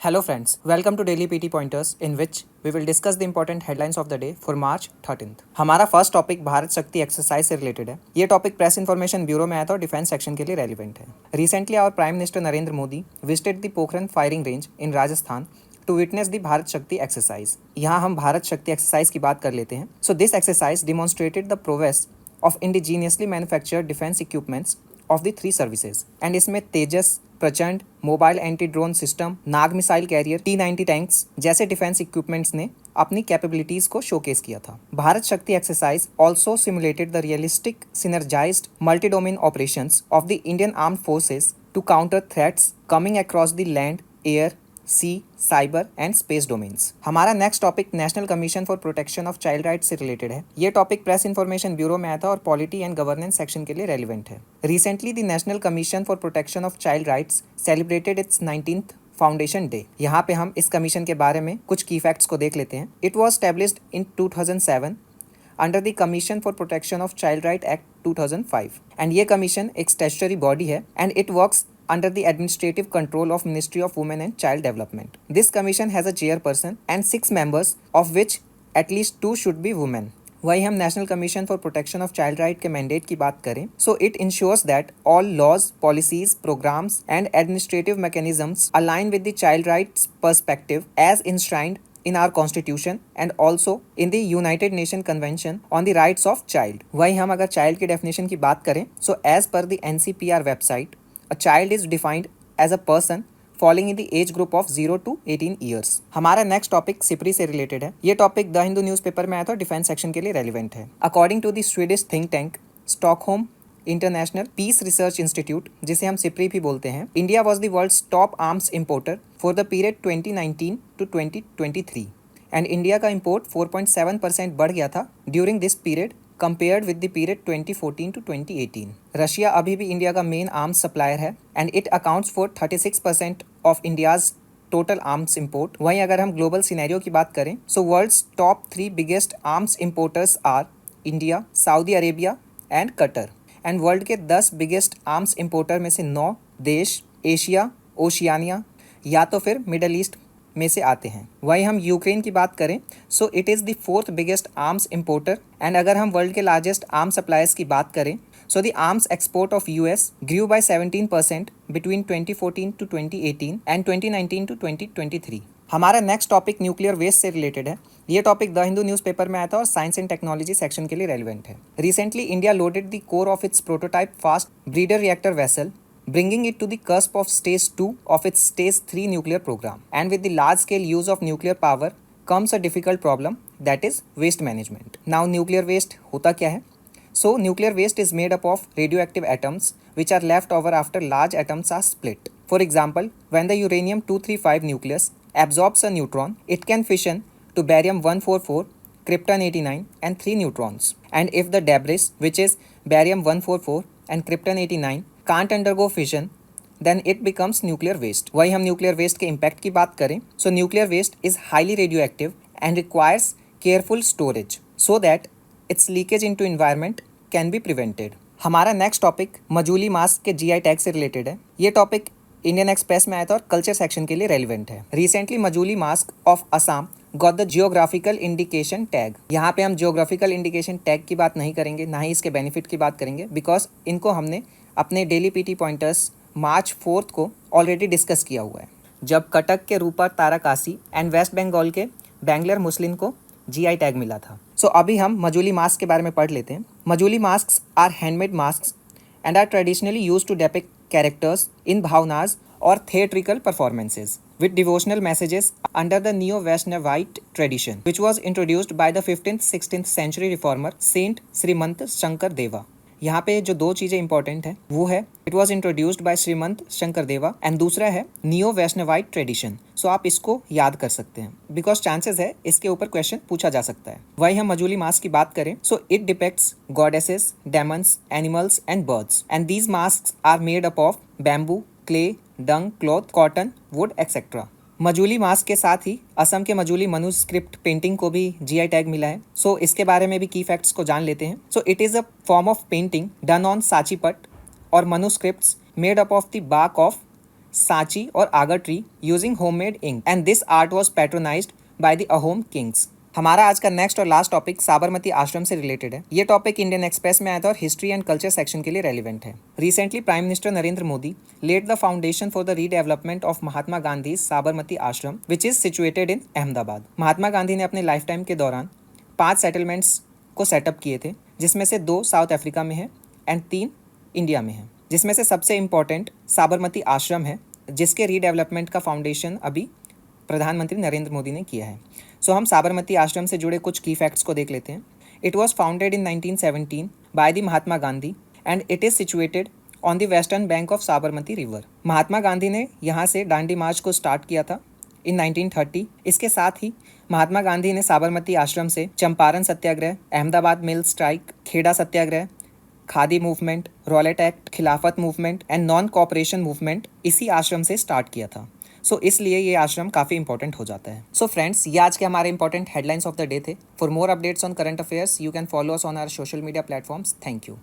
Hello friends, welcome to Daily PT Pointers in which we will discuss the important headlines of the day for March 13th। हमारा first topic Bharat Shakti exercise से related है। ये topic press information bureau में आया था और defence section के लिए रेलिवेंट है। Recently our prime minister Narendra Modi visited the Pokhran firing range in Rajasthan to witness the Bharat Shakti exercise. यहाँ हम भारत शक्ति एक्सरसाइज की बात कर लेते हैं। So this exercise demonstrated the progress of indigenously manufactured defence equipments of the 3 services and इसमें Tejas, Prachand, mobile anti drone system, Nag missile carrier, T-90 tanks जैसे defence equipments ने अपनी कैपेबिलिटीज को शोकेस किया था। Bharat Shakti exercise also simulated the realistic synergised multi domain operations of the Indian armed forces to counter threats coming across the land, air, sea, cyber and space domains. हमारा next topic national commission for protection of child rights से related है। ये topic press information bureau में आया था और polity and governance section के लिए रेलिवेंट है। Recently the national commission for protection of child rights celebrated it's 19th foundation day. यहाँ पे हम इस कमीशन के बारे में कुछ की फैक्ट्स को देख लेते हैं। It was established in 2007 under the commission for protection of child right act 2005 and ये कमीशन एक स्टैट्यूटरी बॉडी है and it works under the administrative control of Ministry of Women and Child Development. This commission has a chairperson and 6 members of which at least 2 should be women. वही हम national commission for protection of child right के mandate की बात करें, so it ensures that all laws, policies, programmes and administrative mechanisms align with the child rights perspective as enshrined in our constitution and also in the United Nations Convention on the Rights of Child. वही हम अगर child की definition की बात करें, so as per the NCPR website, a child is defined as a person falling in the age group of 0 to 18 years. हमारा next topic SIPRI से related है। ये टॉपिक द हिंदू न्यूज़पेपर में आया था और डिफेंस सेक्शन के लिए रेलिवेंट है। According to the Swedish think tank Stockholm International Peace Research Institute, जिसे हम सिप्री भी बोलते हैं, India was the world's top arms importer for the period 2019 to 2023 and India का इम्पोर्ट 4.7% बढ़ गया था during this period compared with the period 2014 to 2018. Russia अभी भी इंडिया का मेन आर्म्स सप्लायर है and it accounts for 36% of India's total arms import. वहीं अगर हम ग्लोबल सिनेरियो की बात करें, so world's top 3 biggest arms importers are India, Saudi Arabia and Qatar and world के 10 बिगेस्ट आर्म्स इम्पोर्टर में से 9 देश एशिया, ओशियानिया या तो फिर मिडल ईस्ट में से आते हैं। वहीं हम यूक्रेन की बात करें, so it is the 4th biggest arms importer and अगर हम वर्ल्ड के लार्जेस्ट आर्म्स सप्लायर्स की बात करें, so the arms export of US grew by 17% between 2014 to 2018 and 2019 to 2023। हमारा नेक्स्ट टॉपिक न्यूक्लियर वेस्ट से रिलेटेड है। ये टॉपिक द हिंदू न्यूज़पेपर में आया था और साइंस एंड टेक्नोलॉजी सेक्शन के लिए रेलिवेंट है। Recently India loaded the core of its prototype fast breeder reactor vessel, bringing it to the cusp of stage 2 of its stage 3 nuclear program. And with the large scale use of nuclear power comes a difficult problem, that is waste management. Now nuclear waste होता क्या है? So nuclear waste is made up of radioactive atoms which are left over after large atoms are split. For example, when the uranium-235 nucleus absorbs a neutron, it can fission to barium-144, krypton-89 and 3 neutrons. And if the debris, which is barium-144 and krypton-89, can't undergo fission, then it becomes nuclear waste. वही हम nuclear waste के impact की बात करें, so nuclear waste is highly radioactive and requires careful storage so that its leakage into environment can be prevented. हमारा next topic Majuli mask के GI tag से related है। ये टॉपिक इंडियन एक्सप्रेस में आया था और कल्चर सेक्शन के लिए रेलिवेंट है। Recently Majuli mask of Assam got the geographical indication tag. यहाँ पे हम जियोग्राफिकल इंडिकेशन टैग की बात नहीं करेंगे, ना ही इसके बेनिफिट की बात करेंगे, बिकॉज इनको हमने अपने डेली पीटी पॉइंटर्स मार्च 4 को ऑलरेडी डिस्कस किया हुआ है, जब कटक के रूपर ताराकासी एंड वेस्ट बंगाल के बैंगलोर मुस्लिम को GI टैग मिला था। सो अभी हम मजूली मास्क के बारे में पढ़ लेते हैं। Majuli mask are handmade mask and are traditionally use to depict characters in भावनाज और theatrical performances with devotional messages under the Neo-Vaishnavite tradition, which was introduced by the 15th-16th century reformer Saint श्रीमंत शंकर देवा। यहाँ पे जो 2 चीज़ें इंपॉर्टेंट है वो है इट वॉज इंट्रोड्यूस्ड बाय श्रीमंत शंकर देवा एंड दूसरा है नियो वैष्णवाइट ट्रेडिशन। सो आप इसको याद कर सकते हैं बिकॉज चांसेस है इसके ऊपर क्वेश्चन पूछा जा सकता है। वही हम मजूली मास्क की बात करें, so it depicts goddesses, demons, animals and birds and these mask are made up of bamboo, clay, dung, cloth, cotton, wood etcetera. Majuli mask के साथ ही असम के मजूली मनुस्क्रिप्ट पेंटिंग को भी GI टैग मिला है। सो इसके बारे में भी की फैक्ट्स को जान लेते हैं। So it is a form of painting done on साची पट और manuscripts made up of the bark of Sanchi और agar tree using homemade ink and this art was patronised by the Ahom kings. हमारा आज का नेक्स्ट और लास्ट टॉपिक साबरमती आश्रम से related है। ये टॉपिक इंडियन एक्सप्रेस में आया था और हिस्ट्री एंड कल्चर सेक्शन के लिए रेलिवेंट है। Recently prime minister Narendra Modi laid the foundation for the redevelopment of Mahatma Gandhi Sabarmati आश्रम which is situated in Ahmedabad. महात्मा गांधी ने अपने लाइफ टाइम के दौरान 5 सेटलमेंट्स को सेटअप किए थे, जिसमें से 2 साउथ अफ्रीका में है एंड 3 इंडिया में है, जिसमें से सबसे इम्पॉर्टेंट साबरमती आश्रम है, जिसके रीडेवलपमेंट का फाउंडेशन अभी प्रधानमंत्री नरेंद्र मोदी ने किया है। सो हम साबरमती आश्रम से जुड़े कुछ की फैक्ट्स को देख लेते हैं। It was founded in 1917 by the Mahatma Gandhi and it is situated on the western bank of Sabarmati river. Mahatma Gandhi ने यहाँ से दांडी मार्च को स्टार्ट किया था इन 1930। इसके साथ ही महात्मा गांधी ने साबरमती आश्रम से चंपारण सत्याग्रह, अहमदाबाद मिल स्ट्राइक, खेड़ा सत्याग्रह, खादी मूवमेंट, रॉलेट एक्ट, खिलाफत movement and non cooperation movement इसी आश्रम से स्टार्ट किया था। सो इसलिए ये आश्रम काफ़ी इंपॉर्टेंट हो जाता है। सो फ्रेंड्स, ये आज के हमारे important headlines of the day थे। For more updates on current affairs you can follow us on our social media platforms. Thank you.